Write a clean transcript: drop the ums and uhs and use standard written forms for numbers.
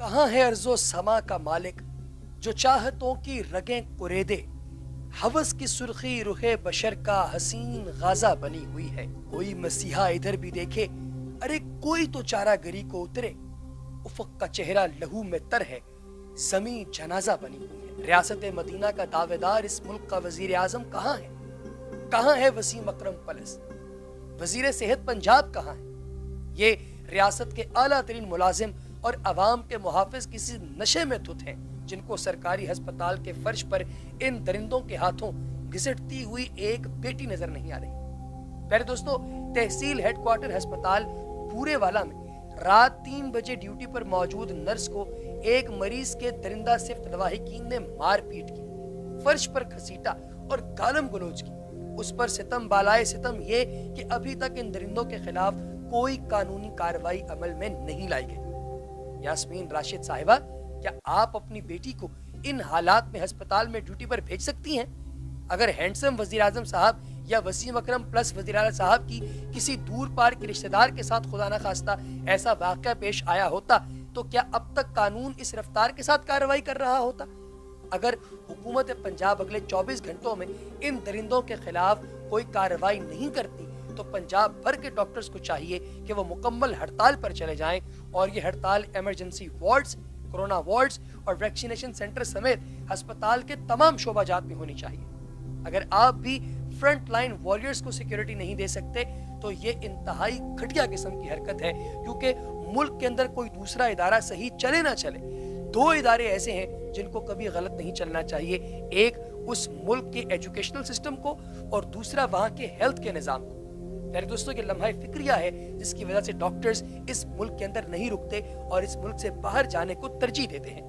कहाँ है अर्जो समा का मालिक जो चाहतों की रगें कुरेदे, हवस की सुर्खी रुखे बशर का हसीन गाजा बनी हुई है। कोई मसीहा इधर भी देखे, अरे कोई तो चारा गरी को उतरे, उफक का चेहरा लहू में तर है, जमी जनाजा बनी हुई है। रियासत मदीना का दावेदार इस मुल्क का वजीर आजम कहाँ है? कहाँ है वसीम अकरम पलस? वजीर सेहत पंजाब कहाँ है? ये रियासत के आला तरीन मुलाजिम और अवाम के मुहाफिज किसी नशे में धुत हैं, जिनको सरकारी अस्पताल के फर्श पर इन दरिंदों के हाथों घिसटती हुई एक बेटी नजर नहीं आ रही। प्यारे दोस्तों, तहसील हेडक्वार्टर अस्पताल पूरे वाला में रात 3 बजे ड्यूटी पर मौजूद नर्स को एक मरीज के दरिंदा सिफ्त लवाहिकीन ने मारपीट की, फर्श पर घसीटा और गालम गलोच की। उस पर सितम बालाए सितम ये कि अभी तक इन दरिंदों के खिलाफ कोई कानूनी कार्रवाई अमल में नहीं लाई गई। यास्मीन राशिद साहिबा, क्या आप अपनी बेटी को इन हालात में अस्पताल में ड्यूटी पर भेज सकती हैं? अगर हैंडसम वजीर आजम साहब या वसीम अकरम प्लस वजीर आला साहब की किसी दूर पार के रिश्तेदार के साथ खुदा न खास्ता ऐसा वाकया पेश आया होता, तो क्या अब तक कानून इस रफ्तार के साथ कार्रवाई कर रहा होता? अगर हुकूमत पंजाब अगले 24 घंटों में इन दरिंदों के खिलाफ कोई कार्रवाई नहीं करती, तो पंजाब भर के डॉक्टर्स को चाहिए कि वो मुकम्मल हड़ताल पर चले जाएं, और ये हड़ताल इमरजेंसी वार्ड्स, कोरोना वार्ड्स और वैक्सीनेशन सेंटर समेत अस्पताल के तमाम शोबाजात में होनी चाहिए। अगर आप भी फ्रंट लाइन वॉरियर्स को सिक्योरिटी नहीं दे सकते, तो ये इंतहाई घटिया किस्म की हरकत है, क्योंकि मुल्क के अंदर कोई दूसरा इदारा सही चले ना चले, 2 इदारे ऐसे हैं जिनको कभी गलत नहीं चलना चाहिए। एक उस मुल्क के एजुकेशनल सिस्टम को और दूसरा वहाँ के हेल्थ के निज़ाम को। मेरे दोस्तों, ये लम्हा फिक्रिया है जिसकी वजह से डॉक्टर्स इस मुल्क के अंदर नहीं रुकते और इस मुल्क से बाहर जाने को तरजीह देते हैं।